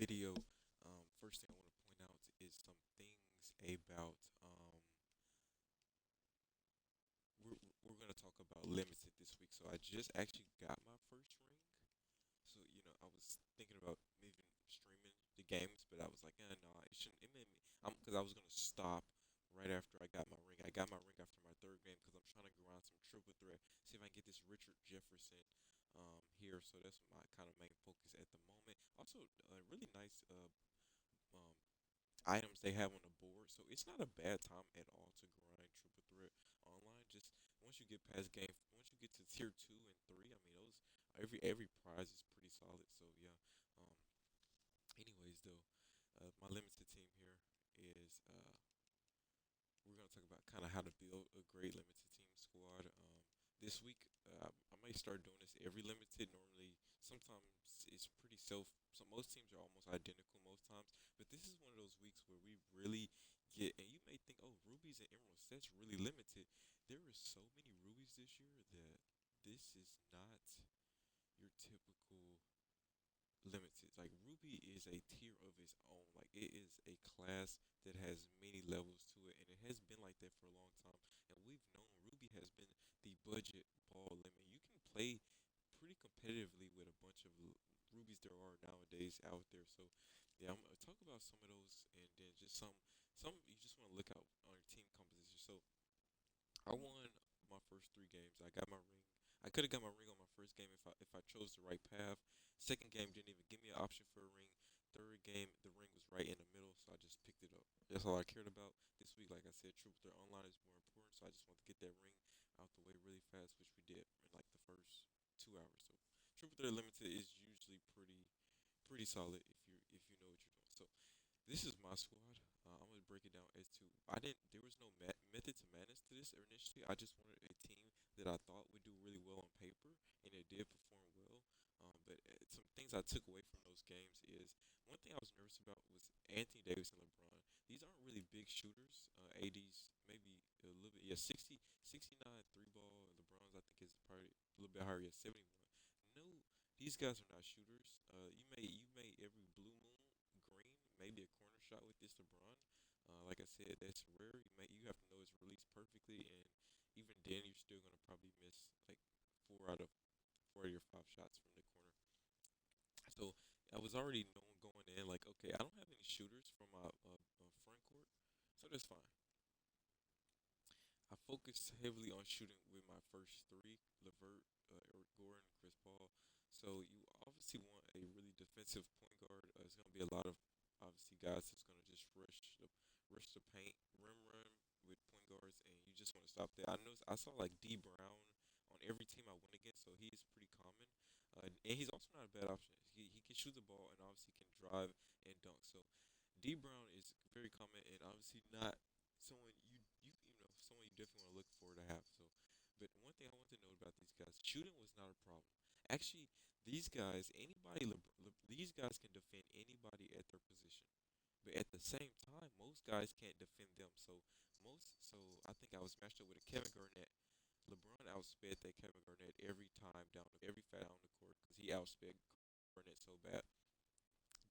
video, first thing I want to point out is some things about we're gonna talk about limited this week. So I just actually got my first ring. So I was thinking about even streaming the games, but I was like, no, it shouldn't. It made me, because I was gonna stop right after I got my ring. I got my ring after my third game because I'm trying to grind some triple threat, see if I can get this Richard Jefferson here. So that's my kind of main focus at the moment. Also, really nice um, items they have on the board. So it's not a bad time at all to grind triple threat online. Just once you get past once you get to tier 2 and 3, I mean those every prize is pretty solid. So yeah. Um, anyways, though, my limited team here is we're gonna talk about kind of how to build a great limited team squad. This week, I might start doing this every limited. Normally, sometimes it's pretty self. So most teams are almost identical most times, but this is one of those weeks where we really get. And you may think, oh, rubies and emeralds, that's really limited. There are so many rubies this year that this is not your typical limited. Like Ruby is a tier of its own. Like it is a class that has many levels to it, and it has been like that for a long time. And we've known Ruby has been the budget ball limit. You can play pretty competitively with a bunch of rubies there are nowadays out there. So yeah, I'm gonna talk about some of those, and then just some you just want to look out on your team composition. So I won my first three games. I got my ring. I could have got my ring on my first game if I chose the right path. Second game didn't even give me an option for a ring. Third game, the ring was right in the middle, so I just picked it up. That's all I cared about this week. Like I said, Truth or Online is more important, so I just want to get that ring out the way really fast, which we did in like the first 2 hours. So Truth or Limited is usually pretty solid if you know what you're doing. So this is my squad. I'm gonna break it down as to I didn't. There was no method to madness to this initially. I just wanted a team that I thought would do really well on paper, and it did perform well. But some things I took away from those games is one thing I was nervous about was Anthony Davis and LeBron. These aren't really big shooters. AD's maybe a little bit. Yeah, 60, 69 three ball. LeBron's I think is probably a little bit higher. Yeah, 71. No, these guys are not shooters. You may every blue moon green, maybe a corner shot with this LeBron. Like I said, that's rare. You have to know it's released perfectly, and even then, you're still gonna probably miss like four out of your five shots from the corner. So I was already knowing going in, like, okay, I don't have any shooters from my front court, so that's fine. I focused heavily on shooting with my first three, Levert, Gordon, Chris Paul. So you obviously want a really defensive point guard. It's going to be a lot of obviously guys that's going to just rush the paint, rim run with point guards, and you just want to stop that. I saw like D Brown on every team I went against, so he's pretty common. And he's also not a bad option. He can shoot the ball and obviously can drive and dunk. So D Brown is very common and obviously not someone someone you definitely want to look for to have. So, but one thing I want to know about these guys, shooting was not a problem. Actually, these guys, these guys can defend anybody at their position. But at the same time, most guys can't defend them. So I think I was matched up with a Kevin Garnett. LeBron outsped that Kevin Garnett every time every foul down the court because he outsped Garnett so bad.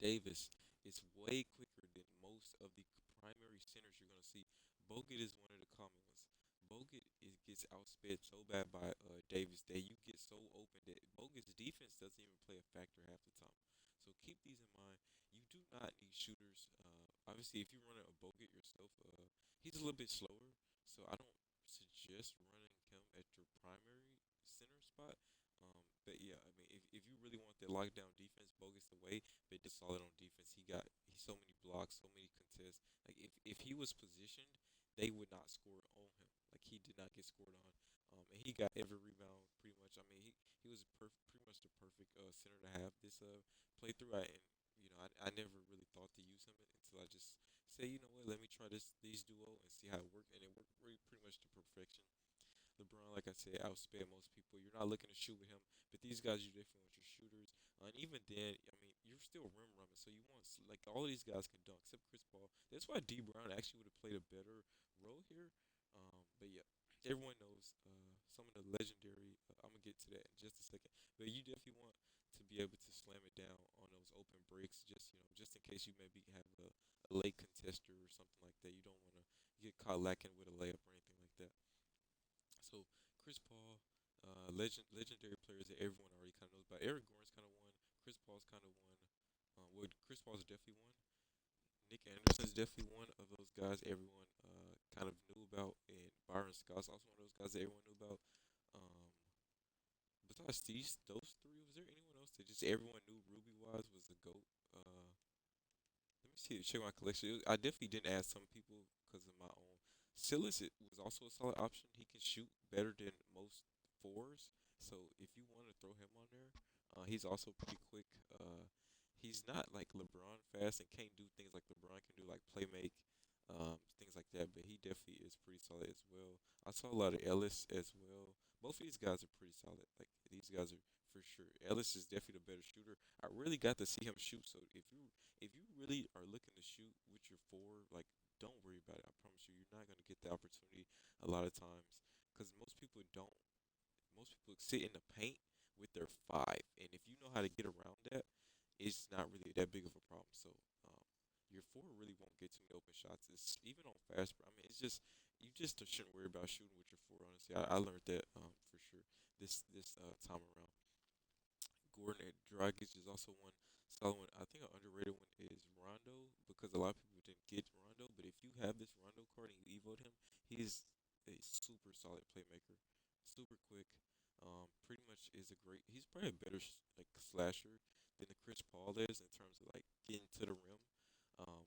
Davis is way quicker than most of the primary centers you're gonna see. Bogut is one of the common ones. Gets outsped so bad by Davis that you get so open that Bogut's defense doesn't even play a factor half the time. So keep these in mind. You do not need shooters. Obviously, if you're running a Bogut yourself, he's a little bit slower. So I don't suggest running him at your primary center spot. But yeah, I mean, if you really want that lockdown defense, Bogut's the way but solid on defense. He so many blocks, so many contests. Like if he was positioned, they would not score on him. Like he did not get scored on. And he got every rebound pretty much. I mean, he was pretty much the perfect center to have this playthrough. And I never really thought to use him until I just say, you know what, let me try these duo and see how it worked, and it worked really pretty much to perfection. LeBron, like I said, outsped most people. You're not looking to shoot with him, but these guys, you definitely want your shooters. And even then, I mean, you're still rim running, so you want like all of these guys can dunk except Chris Paul. That's why D Brown actually would have played a better role here. But yeah, everyone knows some of the legendary. I'm gonna get to that in just a second. But you definitely want to be able to slam it down on those open breaks, just in case you maybe have a late contester or something like that. You don't want to get caught lacking with a layup or anything like that. So Chris Paul, legendary players that everyone already kind of knows about. Eric Gordon's kind of one. Chris Paul's kind of one. Well, Chris Paul's definitely one. Nick Anderson's definitely one of those guys everyone kind of knew about, and Byron Scott's also one of those guys that everyone knew about. Um, Besides those three, was there anyone else that just everyone knew Ruby wise was the goat? Let me see, check my collection. I definitely didn't ask some people because of my own. Silas it was also a solid option. He can shoot better than most fours, so if you want to throw him on there, he's also pretty quick. He's not like LeBron fast and can't do things like LeBron can do, like play make, things like that. But he definitely is pretty solid as well. I saw a lot of Ellis as well. Both of these guys are pretty solid. Like these guys are for sure. Ellis is definitely the better shooter. I really got to see him shoot. So if you really are looking to shoot with your four, like don't worry about it. I promise you, you're not gonna get the opportunity a lot of times because most people don't. Most people sit in the paint with their five, and if you know how to get around that, it's not really that big of a problem. So um, your four really won't get too many open shots. It's even on fast. I mean, it's just you just shouldn't worry about shooting with your four. Honestly, I learned that for sure this time around. Gordon and Dragic is also one solid one. I think an underrated one is Rondo because a lot of people didn't get Rondo, but if you have this Rondo card and you evote him, he's a super solid playmaker, super quick. Pretty much is a great. He's probably a better like slasher than the Chris Paul is in terms of like getting to the rim. Um,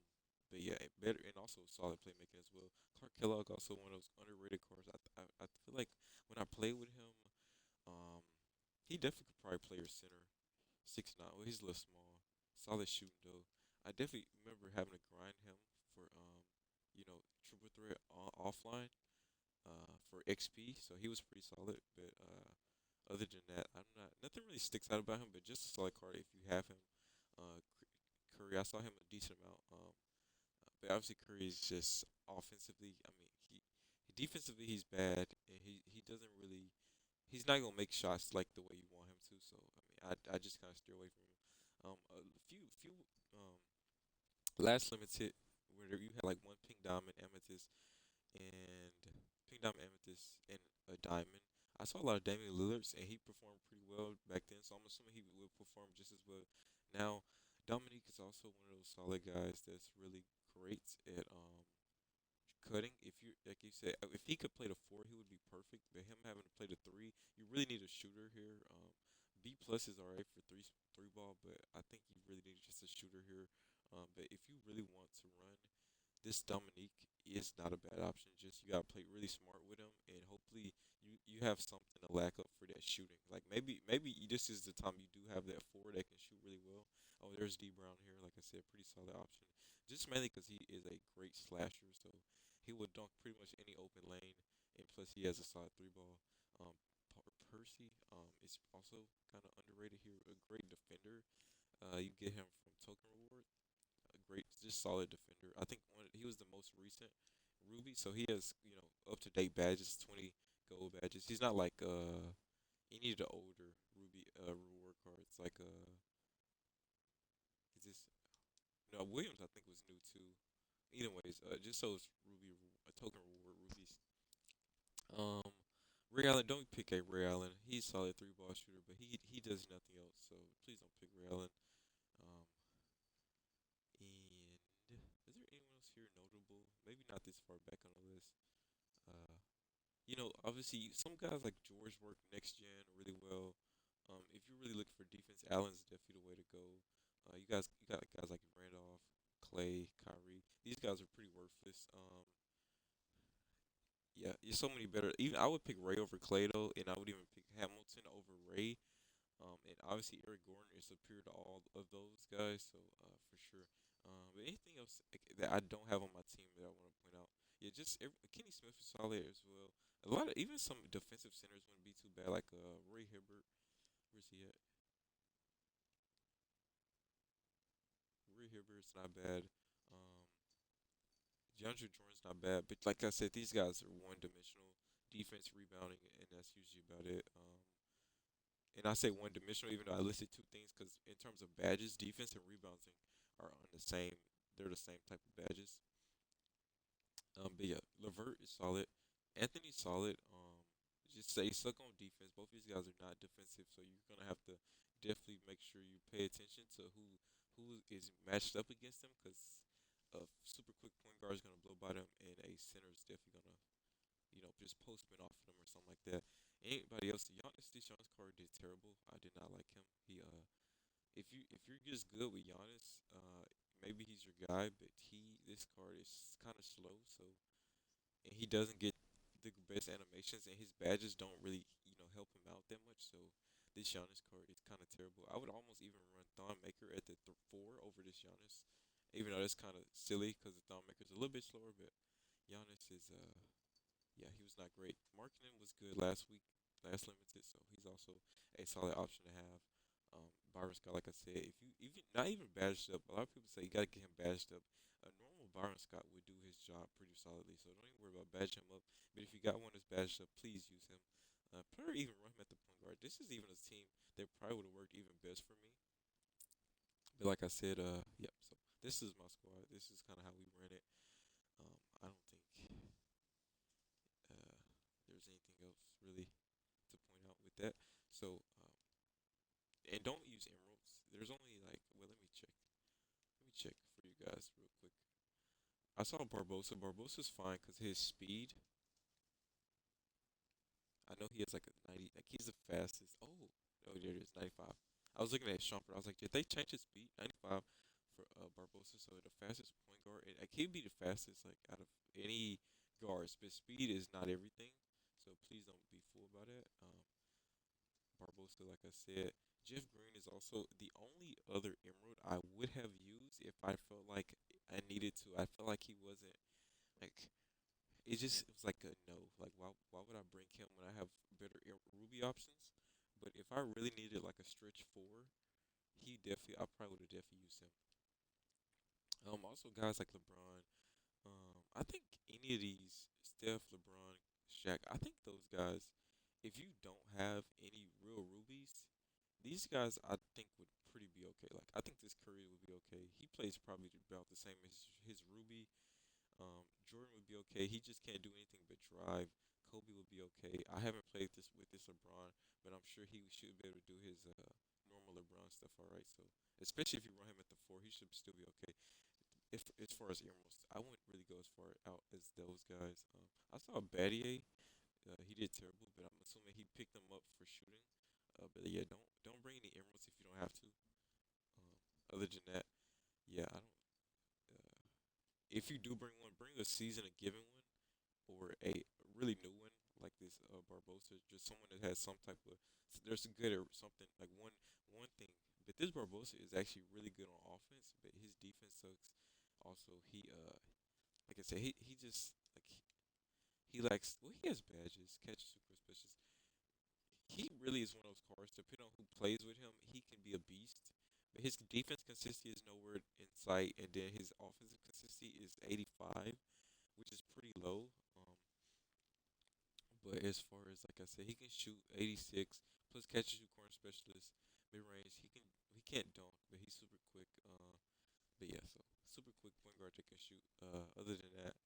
but yeah, better and also solid playmaking as well. Clark Kellogg also one of those underrated cards. I feel like when I play with him, um, he definitely could probably play your center. 6'9". Well, he's a little small. Solid shooting though. I definitely remember having to grind him for triple threat offline for XP. So he was pretty solid. But other than that, I'm not nothing really sticks out about him. But just a solid card if you have him. Curry, I saw him a decent amount. But obviously Curry is just offensively. I mean, he defensively he's bad, and he doesn't really he's not gonna make shots like the way you want him to. So I mean, I just kind of steer away from him. A few um last limited where you had like one pink diamond amethyst and pink diamond amethyst and a diamond. I saw a lot of Damian Lillards and he performed pretty well back then, so I'm assuming he will perform just as well now. Dominique is also one of those solid guys that's really great at cutting. If you like you said, if he could play the four, he would be perfect. But him having to play the three, you really need a shooter here. B plus is alright for three ball, but I think you really need just a shooter here. But if you really want to run, this Dominique is not a bad option. Just you gotta play really smart with him, and hopefully you have something to lack up for that shooting. Like maybe this is the time you do have that four that can shoot really well. Oh, there's D Brown here. Like I said, pretty solid option. Just mainly because he is a great slasher, so he will dunk pretty much any open lane, and plus he has a solid three ball. Um, Percy is also kind of underrated here. A great defender. You get him from Token Reward, a great, just solid defender. I think he was the most recent Ruby, so he has up to date badges, 20 gold badges. He's not like any of the older Ruby reward cards. Like is this no Williams? I think was new too. Either ways, just so it's Ruby a token reward Rubies. Um, Ray Allen, don't pick a Ray Allen. He's solid three ball shooter, but he does nothing else. So please don't pick Ray Allen. Um, And is there anyone else here notable? Maybe not this far back on the list. Uh, obviously some guys like George work next gen really well. If you're really looking for defense, Allen's definitely the way to go. You got guys like Randolph, Clay, Kyrie. These guys are pretty worthless. Yeah, there's so many better. Even I would pick Ray over Clay though, and I would even pick Hamilton over Ray. And obviously Eric Gordon is superior to all of those guys, so for sure. But anything else that I don't have on my team that I want to point out? Yeah, just Kenny Smith is solid as well. A lot of even some defensive centers wouldn't be too bad, like Roy Hibbert. Where's he at? Roy Hibbert's not bad. Um, DeAndre Jordan's not bad, but like I said, these guys are one dimensional defense rebounding, and that's usually about it. And I say one dimensional, even though I listed two things, because in terms of badges, defense and rebounding are on the same. They're the same type of badges. But yeah, Levert is solid. Anthony's solid. Just say suck on defense. Both these guys are not defensive, so you're gonna have to definitely make sure you pay attention to who is matched up against them, because a super quick point guard is gonna blow by them, and a center is definitely gonna just postman off of them or something like that. Anybody else? This Giannis card did terrible. I did not like him. If you're just good with Giannis, maybe he's your guy, but this card is kind of slow, so and he doesn't get the best animations, and his badges don't really help him out that much. So this Giannis card is kind of terrible. I would almost even run Thon Maker at the 4 over this Giannis, even though that's kind of silly because the Thon Maker is a little bit slower, but Giannis is yeah, he was not great. Markkinen was good last week, last limited, so he's also a solid option to have. Byron Scott, like I said, if you even not even badged up, a lot of people say you gotta get him badged up. A normal Byron Scott would do his job pretty solidly, so don't even worry about badging him up. But if you got one that's badged up, please use him. Probably even run him at the point guard. This is even a team that probably would have worked even best for me. But like I said, yep. So this is my squad. This is kind of how we ran it. I don't think uh, there's anything else really to point out with that. So, and don't use emeralds. There's only like, well, let me check. Let me check for you guys real quick. I saw Barbosa. Barbosa's fine because his speed. I know he has like a 90. Like he's the fastest. Oh, there it is, 95. I was looking at Shumpert. I was like, did they change his speed? 95 for Barbosa. So the fastest point guard. And like, he'd be the fastest like out of any guards. But speed is not everything. So please don't be fooled by that. Barbosa, like I said. Jeff Green is also the only other Emerald I would have used if I felt like I needed to. I felt like he wasn't like it was like a no. Like why would I bring him when I have better Ruby options? But if I really needed like a stretch four, I probably would have definitely used him. Also guys like LeBron. I think any of these Steph, LeBron, Shaq. I think those guys. If you don't have any real rubies, these guys I think would pretty be okay. Like I think this Curry would be okay. He plays probably about the same as his Ruby. Jordan would be okay. He just can't do anything but drive. Kobe would be okay. I haven't played this with this LeBron, but I'm sure he should be able to do his normal LeBron stuff all right. So especially if you run him at the 4, he should still be okay. If as far as emeralds, I wouldn't really go as far out as those guys. I saw Battier. He did terrible, but I'm assuming he picked them up for shooting. But yeah, don't bring any emeralds if you don't have to. Other than that, yeah, I don't. Uh, if you do bring one, bring a season a given one or a really new one like this Barbosa. Just someone that has some type of there's a good or something like one thing. But this Barbosa is actually really good on offense, but his defense sucks. Also, he like I said, he just like he likes well he has badges, catch super suspicious. He really is one of those cards. Depending on who plays with him, he can be a beast. But his defense consistency is nowhere in sight, and then his offensive consistency is 85, which is pretty low. But as far as like I said, he can shoot 86 plus catch and shoot corner specialist, mid range. He can't dunk, but he's super quick. But yeah, so super quick point guard that can shoot. Other than that,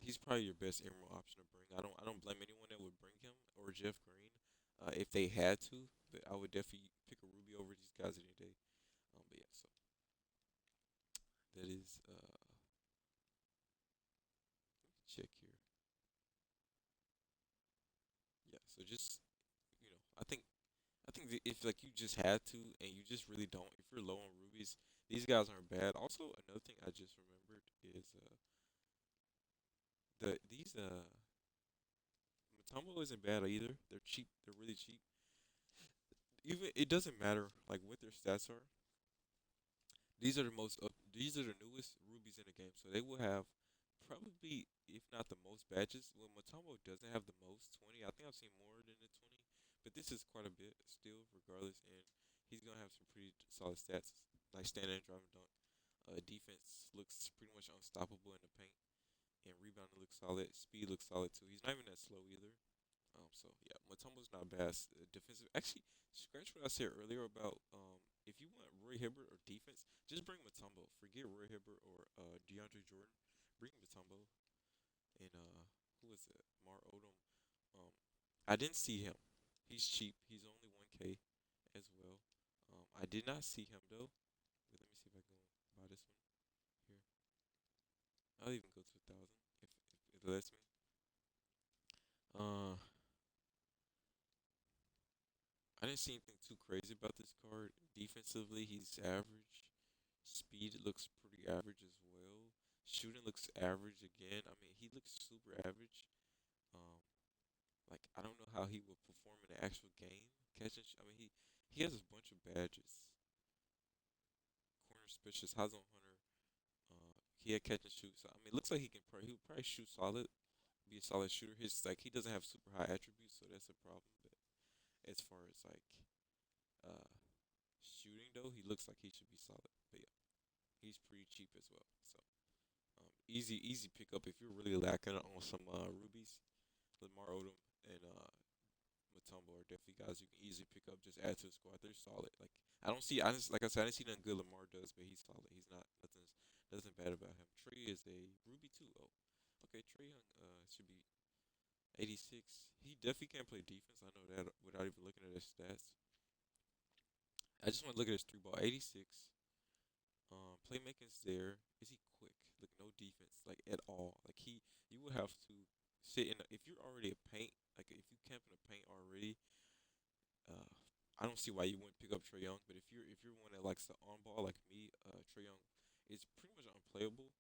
he's probably your best emerald option to bring. I don't blame anyone that would bring him or Jeff Green, if they had to. But I would definitely pick a Ruby over these guys any day. But yeah, so that is let me check here. Yeah, so just I think if like you just had to and you just really don't, if you're low on rubies, these guys aren't bad. Also, another thing I just remembered is these Matumbo isn't bad either. They're cheap. They're really cheap. Even it doesn't matter like what their stats are. These are the newest rubies in the game, so they will have probably, if not the most badges. Well, Matomo doesn't have the most 20. I think I've seen more than the 20, but this is quite a bit still, regardless. And he's gonna have some pretty solid stats, like standing, drive, and dunk. Defense looks pretty much unstoppable in the paint, and rebounding looks solid. Speed looks solid too. He's not even that slow either. So yeah, Mutombo's not bad. Defensive. Actually, scratch what I said earlier about if you want Roy Hibbert or defense, just bring Mutombo. Forget Roy Hibbert or DeAndre Jordan. Bring Mutombo and who is it? Mar Odom. Um, I didn't see him. He's cheap. He's only 1K as well. I did not see him though. Wait, let me see if I can buy this one here. I'll even go to 1,000 if it lets me. Uh, I didn't see anything too crazy about this card. Defensively, he's average. Speed looks pretty average as well. Shooting looks average again. I mean, he looks super average. Um, like I don't know how he will perform in the actual game. I mean, he has a bunch of badges. Corner specialist, Hazon Hunter. He had catch and shoot. So I mean, it looks like he would probably shoot solid, be a solid shooter. His like he doesn't have super high attributes, so that's a problem. But as far as like uh shooting though, he looks like he should be solid. But yeah, he's pretty cheap as well. So easy pickup if you're really lacking on some rubies. Lamar Odom and Mutombo are definitely guys you can easily pick up. Just add to the squad. They're solid. Like I don't see. I just like I said, I didn't see nothing good Lamar does, but he's solid. He's not nothing bad about him. Trey is a Ruby too. Oh, okay. Trey Young should be 86. He definitely can't play defense. I know that without even looking at his stats. I just want to look at his three ball. 86. Playmaking's there. Is he quick? Like no defense, like at all. Like you would have to sit in. If you're already a paint, like if you camp in a paint already, uh, I don't see why you wouldn't pick up Trey Young. But if you're one that likes the on ball like me, Trey Young is pretty much unplayable.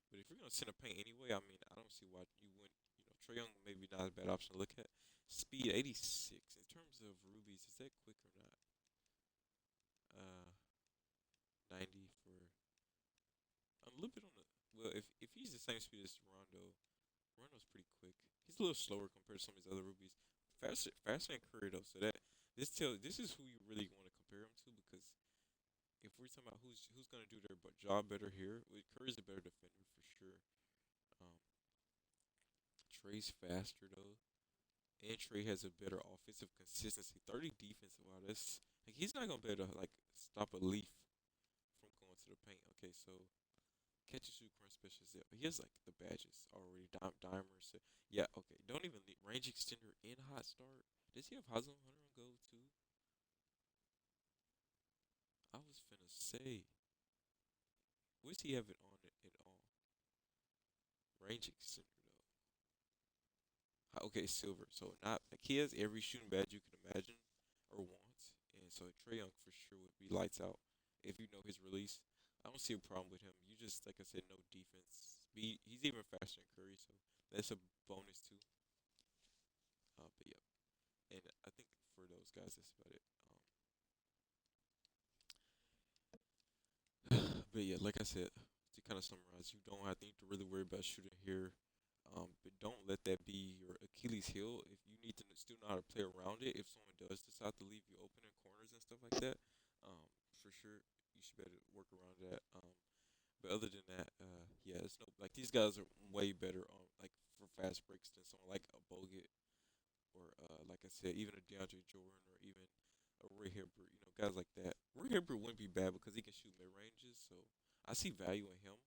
But if you're gonna sit in a paint anyway, I mean, I don't see why you wouldn't. Trey Young maybe not a bad option to look at. Speed 86. In terms of rubies, is that quick or not? 90 for a little bit on the. Well, if he's the same speed as Rondo's pretty quick. He's a little slower compared to some of his other rubies. Faster than Curry though. So this is who you really want to compare him to because if we're talking about who's gonna do their job better here, well, Curry's a better defender for sure. Um, Trey's faster though, and Trey has a better offensive consistency. 30 defensive. Wow, that's like he's not gonna be able to like stop a leaf from going to the paint. Okay, so catch and shoot corner specialist. Yeah, he has like the badges already. Dimers. Yeah, okay. Don't even need range extender in hot start. Does he have Hazel Hunter on go too? I was finna say, where's he have it on it at all? Range extender though. Okay, silver. So not like he has every shooting badge you can imagine or want, and so Trey Young for sure would be lights out if you know his release. I don't see a problem with him. You just like I said, no defense. He's even faster than Curry, so that's a bonus too. But yeah, and I think for those guys, that's about it. But yeah, like I said, to kind of summarize, you don't have to really worry about shooting here. But don't let that be your Achilles heel. If you need to still know how to play around it, if someone does decide to leave you open in corners and stuff like that, for sure you should better work around that. But other than that, yeah, it's no like these guys are way better on like for fast breaks than someone like a Bogut or like I said, even a DeAndre Jordan or even a Roy Hibbert, guys like that. Roy Hibbert wouldn't be bad because he can shoot mid ranges, so I see value in him.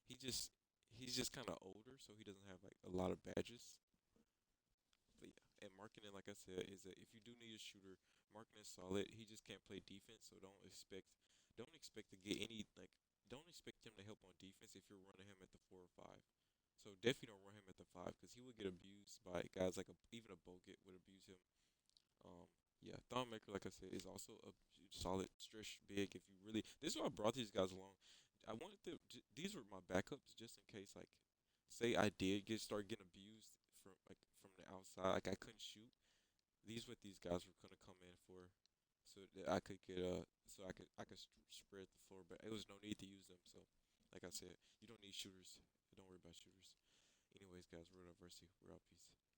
He just he's just kind of older, so he doesn't have like a lot of badges. But yeah, and marketing, like I said, is that if you do need a shooter, marketing is solid. He just can't play defense, so don't expect to get any like don't expect him to help on defense if you're running him at the 4 or 5. So definitely don't run him at the 5 because he would get abused by guys like even a Bogut would abuse him. Um, yeah, Thon Maker, like I said, is also a solid stretch big. If you really, this is why I brought these guys along. I wanted to. These were my backups just in case, like, say I did start getting abused from the outside, like I couldn't shoot. These what these guys were gonna come in for, so that I could get so I could spread the floor, but it was no need to use them. So, like I said, you don't need shooters. Don't worry about shooters. Anyways, guys, we're at University. We're out. Peace.